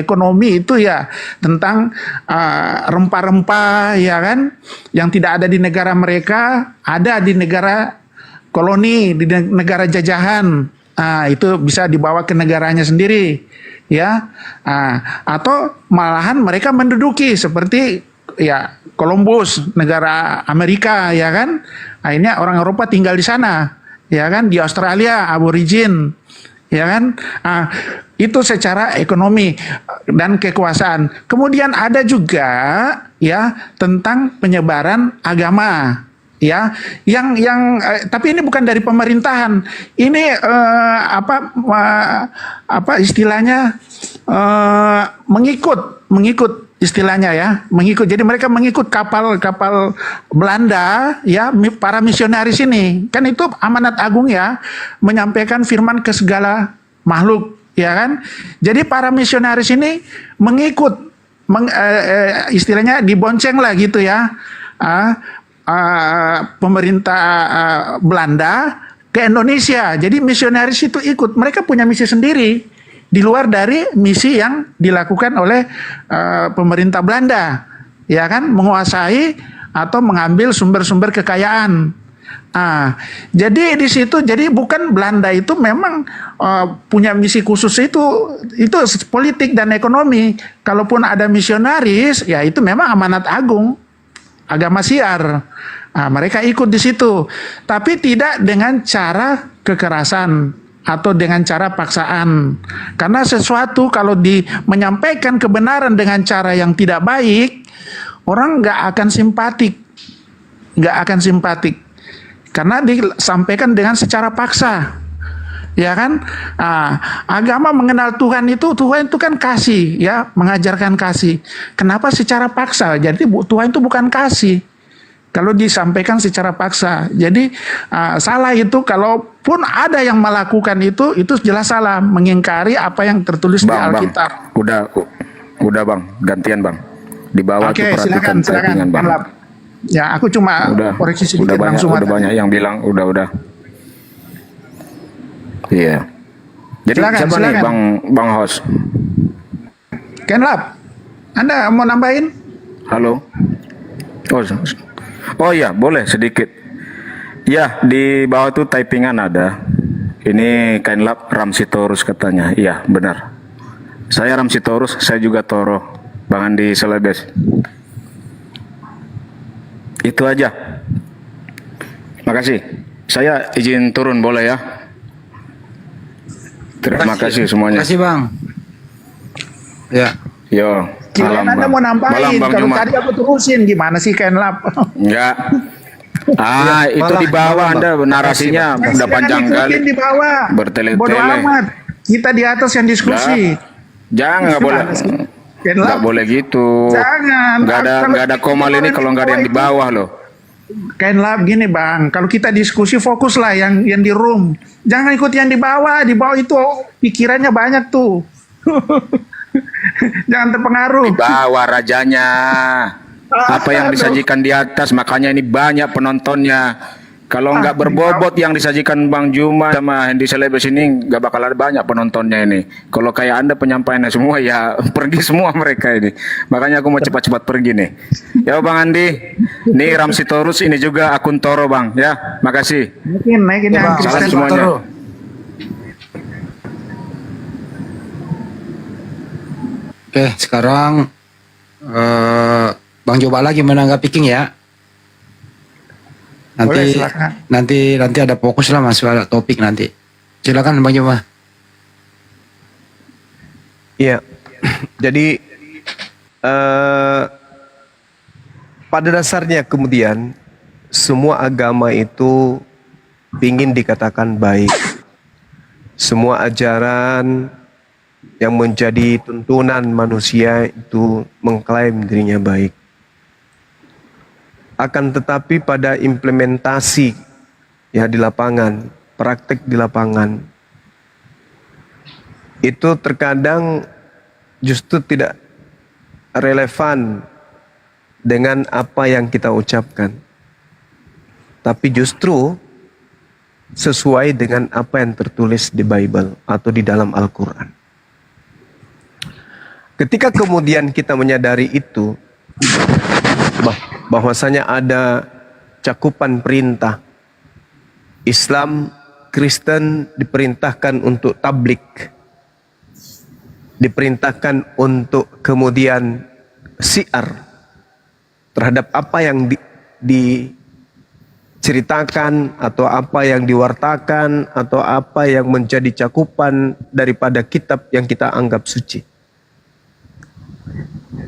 itu ya tentang rempah-rempah ya kan, yang tidak ada di negara mereka, ada di negara koloni, di negara jajahan. Itu bisa dibawa ke negaranya sendiri. Ya, atau malahan mereka menduduki seperti ya Columbus, negara Amerika ya kan, akhirnya orang Eropa tinggal di sana ya kan, di Australia aborigin ya kan. Itu secara ekonomi dan kekuasaan. Kemudian ada juga ya tentang penyebaran agama. Ya, yang tapi ini bukan dari pemerintahan. Ini apa istilahnya, mengikut istilahnya ya, mengikut. Jadi mereka mengikut kapal Belanda ya, para misionaris ini. Kan itu amanat agung ya, menyampaikan firman ke segala makhluk ya kan. Jadi para misionaris ini mengikut, istilahnya dibonceng lah gitu ya. Pemerintah Belanda ke Indonesia. Jadi misionaris itu ikut. Mereka punya misi sendiri di luar dari misi yang dilakukan oleh pemerintah Belanda, ya kan, menguasai atau mengambil sumber-sumber kekayaan. Jadi di situ, jadi bukan Belanda itu memang punya misi khusus itu politik dan ekonomi. Kalaupun ada misionaris, ya itu memang amanat agung. agama Syiar. Mereka ikut di situ, tapi tidak dengan cara kekerasan atau dengan cara paksaan. Karena sesuatu kalau menyampaikan kebenaran dengan cara yang tidak baik, orang nggak akan simpatik, karena disampaikan dengan secara paksa. Ya kan, agama mengenal Tuhan itu kan kasih, ya, mengajarkan kasih. Kenapa secara paksa? Jadi Tuhan itu bukan kasih kalau disampaikan secara paksa. Jadi salah itu, kalaupun ada yang melakukan itu jelas salah, mengingkari apa yang tertulis di Alkitab. Udah Bang, gantian Bang. Di bawah Oke, tuh perhatikan typingan Bang. Ya, aku cuma koreksi sedikit langsung. Udah banyak yang bilang udah. Iya. Jadi siapa nih Bang host? Kenlap, Anda mau nambahin? Halo. Oh iya, boleh sedikit. Ya, di bawah tuh typingan ada. Ini Kenlap Ramsitorus katanya. Iya, benar. Saya Ramsitorus, saya juga Toro. Bang Andi Selebes. Itu aja. Makasih. Saya izin turun boleh ya? Terima kasih semuanya. Terima kasih Bang. Ya. Yo. Kirain Anda mau nampain, kalau tadi aku terusin, gimana sih Kenlap? Enggak. Itu di bawah Anda narasinya udah panjang kali. Di bawah. Bertele-tele. Bodoh amat. Kita di atas yang diskusi. Jangan, nggak boleh. Nggak boleh gitu. Jangan. Nggak ada komal ini kalau nggak ada yang di bawah loh. Kenlap gini Bang, kalau kita diskusi fokuslah yang di room. Jangan ikut yang di bawah. Di bawah itu pikirannya banyak tuh. Jangan terpengaruh. Di bawah rajanya. Apa yang disajikan di atas, makanya ini banyak penontonnya. Kalau nggak berbobot yang disajikan Bang Juma sama Hendy Selebes ini, nggak bakal ada banyak penontonnya ini. Kalau kayak Anda penyampaiannya semua, ya pergi semua mereka ini. Makanya aku mau cepat-cepat pergi nih. Ya Bang Andi, ini Ramsitorus, ini juga akun Toro Bang. Ya, makasih. Naikin Ya, Bang. Salam semuanya. Oke, sekarang Bang coba lagi menanggapi King ya. Boleh, silakan. Nanti ada fokus lah masalah topik nanti. Silakan Bang Juma. Iya. Jadi pada dasarnya kemudian semua agama itu ingin dikatakan baik. Semua ajaran yang menjadi tuntunan manusia itu mengklaim dirinya baik. Akan tetapi pada implementasi ya di lapangan, praktek di lapangan, itu terkadang justru tidak relevan dengan apa yang kita ucapkan. Tapi justru sesuai dengan apa yang tertulis di Bible atau di dalam Al-Quran. Ketika kemudian kita menyadari itu, bahwasanya ada cakupan perintah Islam, Kristen diperintahkan untuk tablik, diperintahkan untuk kemudian syiar terhadap apa yang diceritakan atau apa yang diwartakan atau apa yang menjadi cakupan daripada kitab yang kita anggap suci.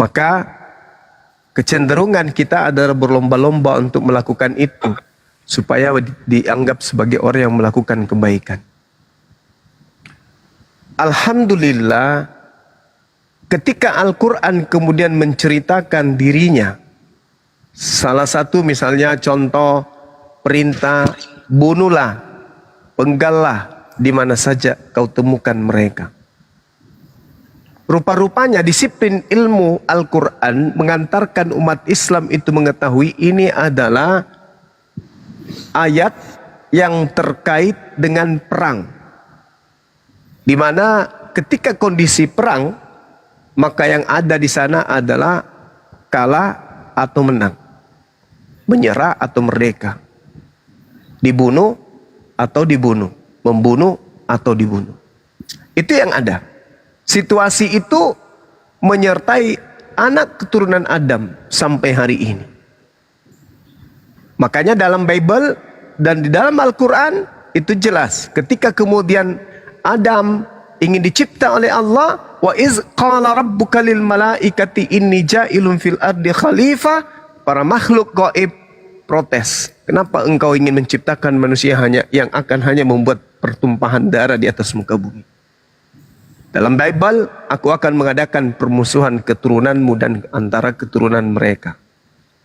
Maka kecenderungan kita adalah berlomba-lomba untuk melakukan itu supaya dianggap sebagai orang yang melakukan kebaikan. Alhamdulillah, ketika Al-Quran kemudian menceritakan dirinya, salah satu misalnya contoh perintah bunuhlah, penggallah di mana saja kau temukan mereka. Rupa-rupanya disiplin ilmu Al-Quran mengantarkan umat Islam itu mengetahui ini adalah ayat yang terkait dengan perang. Di mana ketika kondisi perang, maka yang ada di sana adalah kalah atau menang, menyerah atau merdeka, dibunuh atau dibunuh, membunuh atau dibunuh. Itu yang ada. Situasi itu menyertai anak keturunan Adam sampai hari ini. Makanya dalam Bible dan di dalam Al-Quran itu jelas. Ketika kemudian Adam ingin dicipta oleh Allah, wa iz qala rabbuka lil malaikati inni ja'ilun fil ardi khalifah, para makhluk gaib protes. Kenapa engkau ingin menciptakan manusia yang akan hanya membuat pertumpahan darah di atas muka bumi? Dalam Bible, aku akan mengadakan permusuhan keturunanmu dan antara keturunan mereka.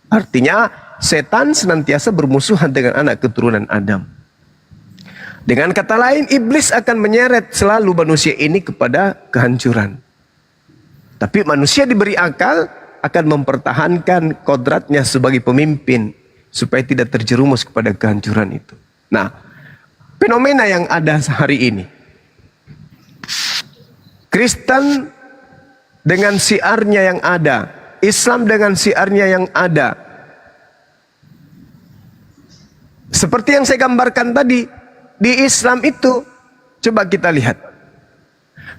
Artinya, setan senantiasa bermusuhan dengan anak keturunan Adam. Dengan kata lain, iblis akan menyeret selalu manusia ini kepada kehancuran. Tapi manusia diberi akal akan mempertahankan kodratnya sebagai pemimpin supaya tidak terjerumus kepada kehancuran itu. Nah, fenomena yang ada hari ini. Kristen dengan siarnya yang ada, Islam dengan siarnya yang ada. Seperti yang saya gambarkan tadi, di Islam itu, coba kita lihat.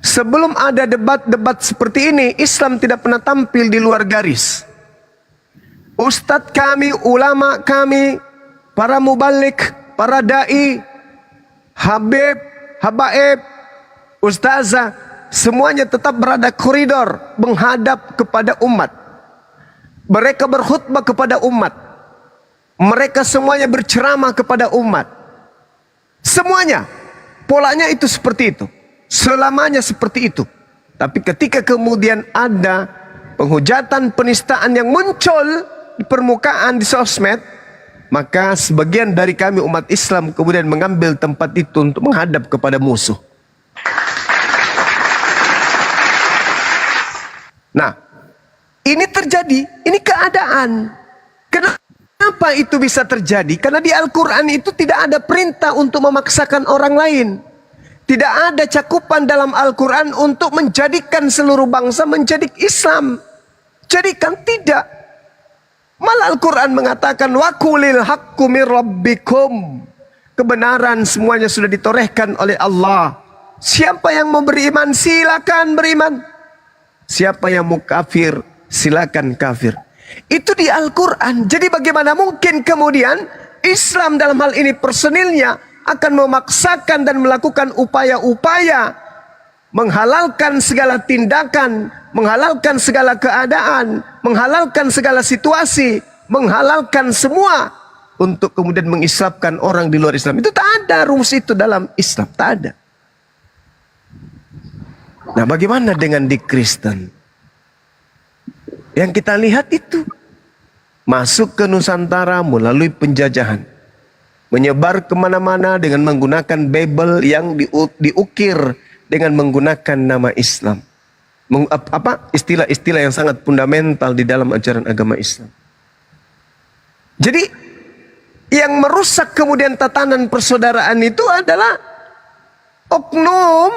Sebelum ada debat-debat seperti ini, Islam tidak pernah tampil di luar garis. Ustadz kami, ulama kami, para mubalik, para da'i, habib, habaib, ustazah, semuanya tetap berada koridor menghadap kepada umat. Mereka berkhutbah kepada umat. Mereka semuanya berceramah kepada umat. Semuanya, polanya itu seperti itu. Selamanya seperti itu. Tapi ketika kemudian ada penghujatan, penistaan yang muncul di permukaan, di sosmed, maka sebagian dari kami umat Islam kemudian mengambil tempat itu untuk menghadap kepada musuh. Nah, ini terjadi, ini keadaan. Kenapa itu bisa terjadi? Karena di Al-Quran itu tidak ada perintah untuk memaksakan orang lain. Tidak ada cakupan dalam Al-Quran untuk menjadikan seluruh bangsa menjadi Islam. Jadikan tidak. Malah Al-Quran mengatakan wakulil haqqu mir rabbikum. Kebenaran semuanya sudah ditorehkan oleh Allah. Siapa yang mau beriman silakan beriman. Siapa yang mau kafir silakan kafir. Itu di Al-Quran. Jadi bagaimana mungkin kemudian Islam dalam hal ini personilnya akan memaksakan dan melakukan upaya-upaya menghalalkan segala tindakan, menghalalkan segala keadaan, menghalalkan segala situasi, menghalalkan semua untuk kemudian mengislamkan orang di luar Islam. Itu tak ada rumus itu dalam Islam, tak ada. Nah, bagaimana dengan di Kristen? Yang kita lihat itu masuk ke Nusantara melalui penjajahan, menyebar kemana-mana dengan menggunakan Bible yang diukir dengan menggunakan nama Islam. Istilah-istilah yang sangat fundamental di dalam ajaran agama Islam. Jadi yang merusak kemudian tatanan persaudaraan itu adalah oknum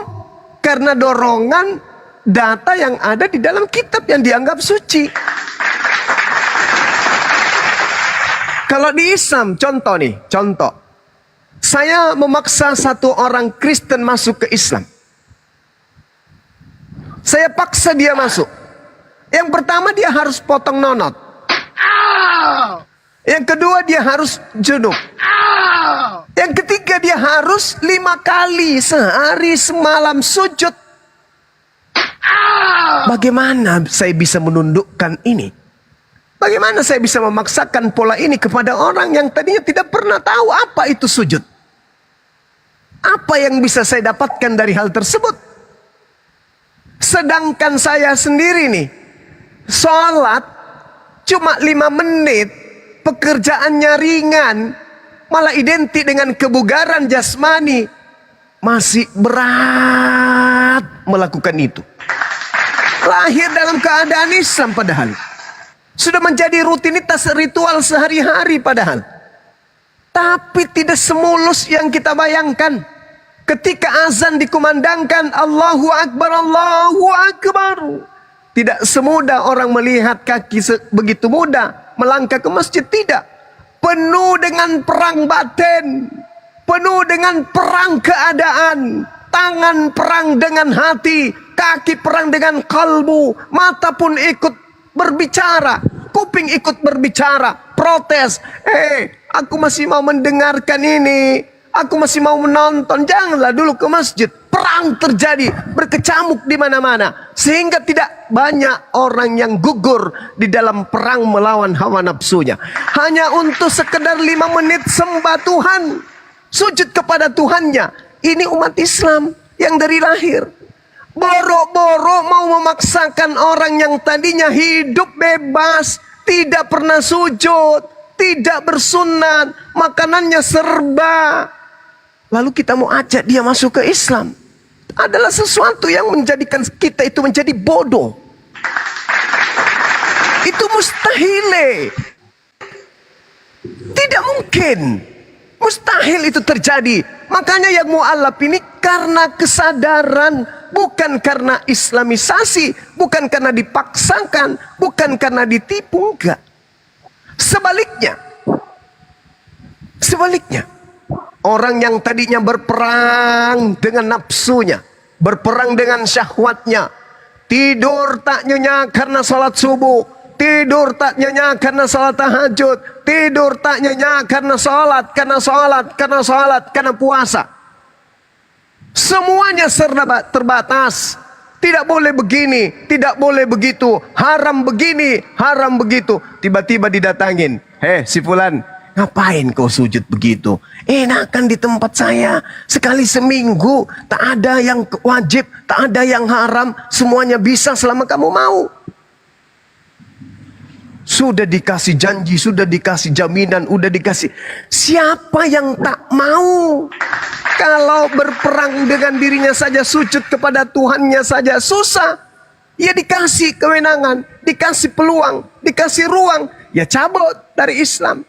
karena dorongan data yang ada di dalam kitab yang dianggap suci. Kalau di Islam, contoh. Saya memaksa satu orang Kristen masuk ke Islam. Saya paksa dia masuk. Yang pertama dia harus potong nonot. Yang kedua dia harus junub. Yang ketiga dia harus 5 kali sehari semalam sujud. Bagaimana saya bisa menundukkan ini? Bagaimana saya bisa memaksakan pola ini kepada orang yang tadinya tidak pernah tahu apa itu sujud? Apa yang bisa saya dapatkan dari hal tersebut? Sedangkan saya sendiri nih, sholat cuma 5 menit, pekerjaannya ringan, malah identik dengan kebugaran jasmani, masih berat melakukan itu. Lahir dalam keadaan Islam padahal. Sudah menjadi rutinitas ritual sehari-hari padahal. Tapi tidak semulus yang kita bayangkan. Ketika azan dikumandangkan, Allahu Akbar, Allahu Akbar. Tidak semudah orang melihat kaki begitu mudah melangkah ke masjid, tidak. Penuh dengan perang batin. Penuh dengan perang keadaan. Tangan perang dengan hati, kaki perang dengan kalbu, mata pun ikut berbicara, kuping ikut berbicara, protes. Aku masih mau mendengarkan ini. Aku masih mau menonton. Janganlah dulu ke masjid. Perang terjadi, berkecamuk di mana-mana. Sehingga tidak banyak orang yang gugur di dalam perang melawan hawa nafsunya. Hanya untuk sekedar 5 menit sembah Tuhan. Sujud kepada Tuhannya. Ini umat Islam yang dari lahir. Boro-boro mau memaksakan orang yang tadinya hidup bebas. Tidak pernah sujud. Tidak bersunat. Makanannya serba. Lalu kita mau ajak dia masuk ke Islam. Adalah sesuatu yang menjadikan kita itu menjadi bodoh. Itu mustahil. Tidak mungkin. Mustahil itu terjadi. Makanya yang mu'alaf ini karena kesadaran. Bukan karena islamisasi. Bukan karena dipaksakan. Bukan karena ditipu. Enggak. Sebaliknya. Orang yang tadinya berperang dengan nafsunya, berperang dengan syahwatnya, tidur tak nyenyak karena salat subuh, tidur tak nyenyak karena salat tahajud, tidur tak nyenyak karena salat, karena puasa. Semuanya serba terbatas. Tidak boleh begini, tidak boleh begitu, haram begini, haram begitu. Tiba-tiba didatangin, si fulan, ngapain kau sujud begitu? Enakan di tempat saya. Sekali seminggu. Tak ada yang wajib. Tak ada yang haram. Semuanya bisa selama kamu mau. Sudah dikasih janji. Sudah dikasih jaminan. Udah dikasih. Siapa yang tak mau? Kalau berperang dengan dirinya saja. Sujud kepada Tuhannya saja. Susah. Ya dikasih kewenangan. Dikasih peluang. Dikasih ruang. Ya cabut dari Islam.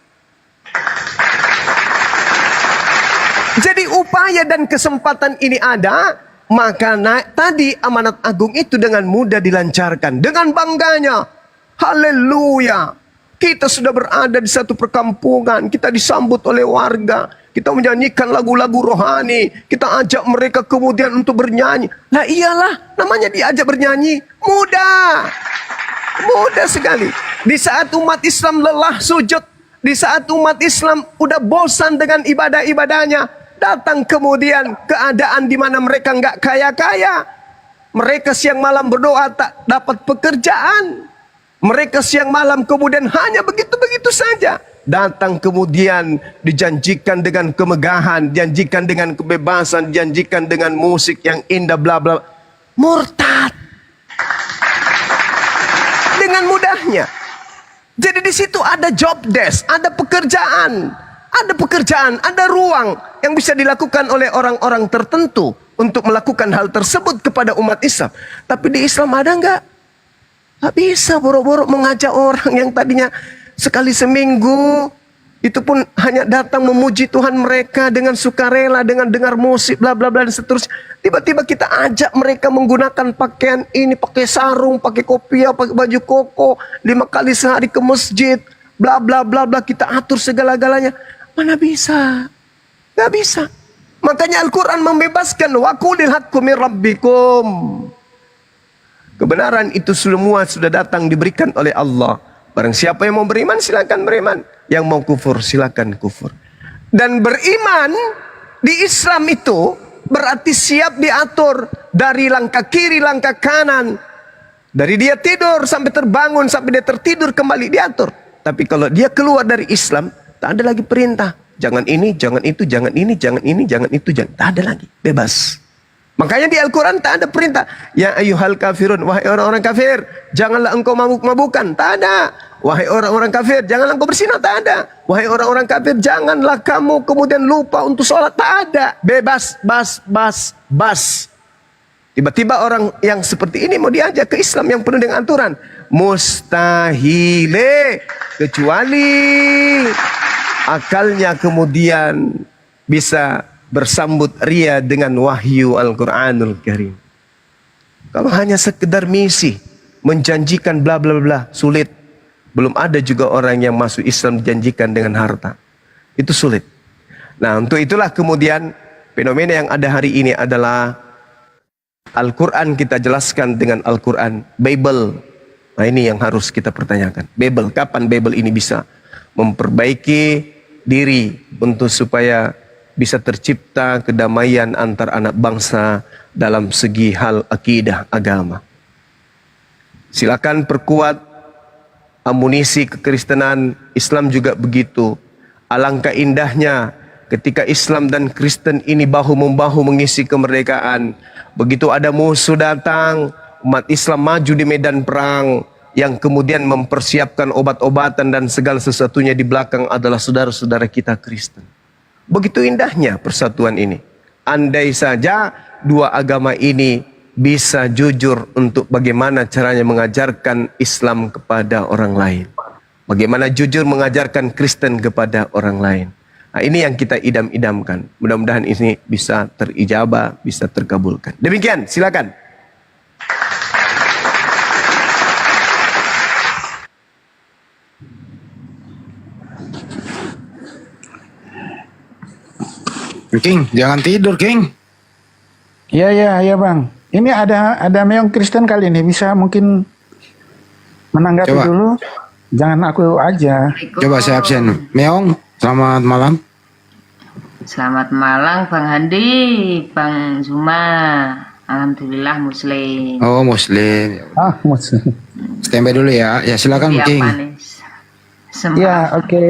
Jadi upaya dan kesempatan ini ada, maka tadi amanat agung itu dengan mudah dilancarkan. Dengan bangganya, haleluya, kita sudah berada di satu perkampungan, kita disambut oleh warga, kita menyanyikan lagu-lagu rohani, kita ajak mereka kemudian untuk bernyanyi. Lah iyalah, namanya diajak bernyanyi, mudah sekali. Di saat umat Islam lelah sujud, di saat umat Islam udah bosan dengan ibadah-ibadahnya, datang kemudian keadaan di mana mereka nggak kaya-kaya. Mereka siang malam berdoa tak dapat pekerjaan. Mereka siang malam kemudian hanya begitu-begitu saja. Datang kemudian dijanjikan dengan kemegahan, dijanjikan dengan kebebasan, dijanjikan dengan musik yang indah, bla bla. Murtad. Dengan mudahnya. Jadi di situ ada job desk, ada pekerjaan, ada ruang yang bisa dilakukan oleh orang-orang tertentu untuk melakukan hal tersebut kepada umat Islam. Tapi di Islam ada enggak? Tak bisa boro-boro mengajak orang yang tadinya sekali seminggu, itu pun hanya datang memuji Tuhan mereka dengan sukarela, dengan dengar musik, bla bla bla dan seterusnya. Tiba-tiba kita ajak mereka menggunakan pakaian ini, pakai sarung, pakai kopiah, pakai baju koko, 5 kali sehari ke masjid, bla bla bla bla, kita atur segala-galanya. Mana bisa? Gak bisa. Makanya Al-Quran membebaskan, wa qulil haqqu min rabbikum. Kebenaran itu semua sudah datang diberikan oleh Allah. Barang siapa yang mau beriman silakan beriman, yang mau kufur silakan kufur. Dan beriman di Islam itu berarti siap diatur dari langkah kiri, langkah kanan. Dari dia tidur sampai terbangun, sampai dia tertidur kembali diatur. Tapi kalau dia keluar dari Islam, tak ada lagi perintah. Jangan ini, jangan itu, jangan ini, jangan ini, jangan itu, jangan. Tak ada lagi, bebas. Makanya di Al-Quran tak ada perintah. Ya ayyuhal kafirun, wahai orang-orang kafir, janganlah engkau mabuk-mabukan. Tak ada. Wahai orang-orang kafir, janganlah engkau bersinah. Tak ada. Wahai orang-orang kafir, janganlah kamu kemudian lupa untuk sholat. Tak ada. Bebas, bas. Tiba-tiba orang yang seperti ini mau diajak ke Islam yang penuh dengan aturan. Mustahile. Kecuali akalnya kemudian bisa bersambut ria dengan wahyu Al-Quranul Karim. Kalau hanya sekedar misi, menjanjikan bla bla bla, sulit. Belum ada juga orang yang masuk Islam dijanjikan dengan harta. Itu sulit. Nah, untuk itulah kemudian fenomena yang ada hari ini adalah Al-Quran kita jelaskan dengan Al-Quran, Bible. Nah, ini yang harus kita pertanyakan. Bible, kapan Bible ini bisa memperbaiki diri untuk supaya bisa tercipta kedamaian antar anak bangsa dalam segi hal akidah agama. Silakan perkuat amunisi kekristenan. Islam juga begitu. Alangkah indahnya ketika Islam dan Kristen ini bahu-membahu mengisi kemerdekaan. Begitu ada musuh datang, umat Islam maju di medan perang, yang kemudian mempersiapkan obat-obatan dan segala sesuatunya di belakang adalah saudara-saudara kita Kristen. Begitu indahnya persatuan ini. Andai saja dua agama ini bisa jujur untuk bagaimana caranya mengajarkan Islam kepada orang lain. Bagaimana jujur mengajarkan Kristen kepada orang lain. Nah, ini yang kita idam-idamkan. Mudah-mudahan ini bisa terijabah, bisa terkabulkan. Demikian, silakan. King, jangan tidur, King. Iya bang. Ini ada meong Kristen kali ini, bisa mungkin menanggapi Coba. dulu. Jangan aku aja. Coba saya absen. Meong, selamat malam. Selamat malam Bang Handi, Bang Zuma. Alhamdulillah Muslim. Oh, Muslim. Muslim. Standby dulu ya. Ya silakan, Siap, King. manis. Ya, oke.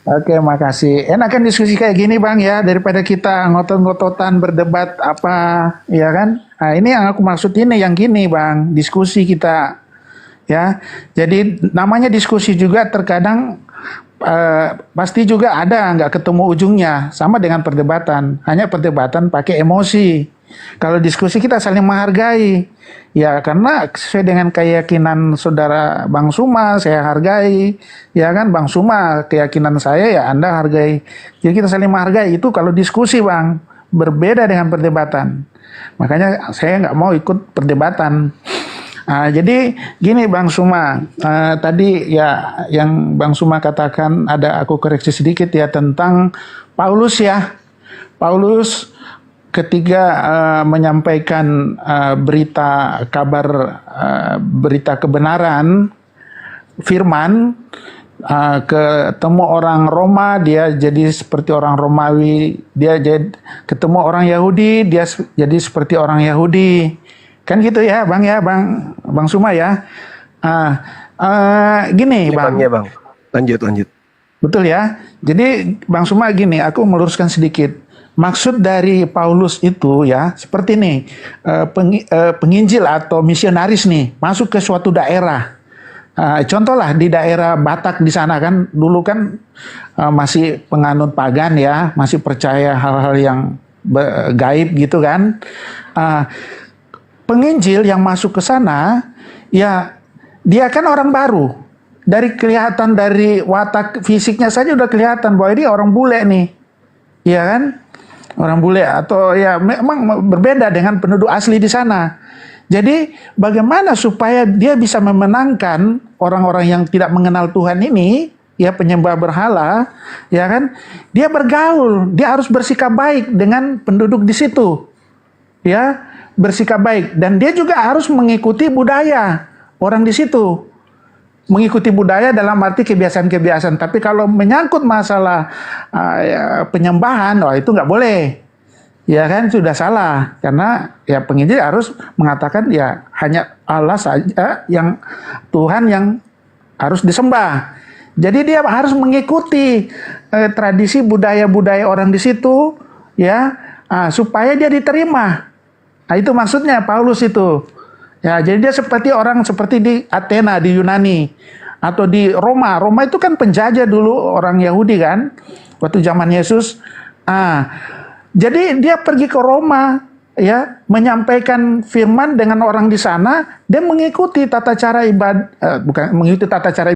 Oke, makasih. Enakan diskusi kayak gini bang ya, daripada kita ngotot-ngototan berdebat apa, ya kan? Nah ini yang aku maksud ini, yang gini bang, diskusi kita. Ya, jadi namanya diskusi juga terkadang pasti juga ada nggak ketemu ujungnya, sama dengan perdebatan. Hanya perdebatan pakai emosi. Kalau diskusi kita saling menghargai, ya karena sesuai dengan keyakinan saudara Bang Suma saya hargai, ya kan Bang Suma keyakinan saya ya Anda hargai. Jadi kita saling menghargai, itu kalau diskusi bang, berbeda dengan perdebatan. Makanya saya nggak mau ikut perdebatan. Jadi gini Bang Suma, tadi ya yang Bang Suma katakan, ada aku koreksi sedikit ya tentang Paulus ya. Paulus ketika menyampaikan berita berita kebenaran firman, ketemu orang Roma, dia jadi seperti orang Romawi, dia ketemu orang Yahudi, dia jadi seperti orang Yahudi. Kan gitu ya Bang Suma ya. Gini Bang. Ya, Bang. Lanjut. Betul ya. Jadi Bang Suma gini, aku meluruskan sedikit. Maksud dari Paulus itu ya seperti nih, penginjil atau misionaris nih masuk ke suatu daerah. Contohlah di daerah Batak di sana kan dulu kan masih penganut pagan ya, masih percaya hal-hal yang gaib gitu kan. Penginjil yang masuk ke sana ya dia kan orang baru. Dari kelihatan dari watak fisiknya saja udah kelihatan bahwa ini orang bule nih. Iya kan? Orang bule atau ya memang berbeda dengan penduduk asli di sana. Jadi bagaimana supaya dia bisa memenangkan orang-orang yang tidak mengenal Tuhan ini, ya penyembah berhala, ya kan? Dia bergaul, dia harus bersikap baik dengan penduduk di situ. Ya, bersikap baik dan dia juga harus mengikuti budaya orang di situ. Mengikuti budaya dalam arti kebiasaan-kebiasaan. Tapi kalau menyangkut masalah penyembahan, itu nggak boleh. Ya kan, sudah salah. Karena ya penginjil harus mengatakan ya hanya Allah saja yang Tuhan yang harus disembah. Jadi dia harus mengikuti tradisi budaya-budaya orang di situ, ya supaya dia diterima. Nah itu maksudnya Paulus itu. Ya, jadi dia seperti orang seperti di Athena, di Yunani, atau di Roma. Roma itu kan penjajah dulu orang Yahudi kan, waktu zaman Yesus. Jadi dia pergi ke Roma, ya, menyampaikan firman dengan orang di sana, dan mengikuti tata cara ibadah, bukan mengikuti tata cara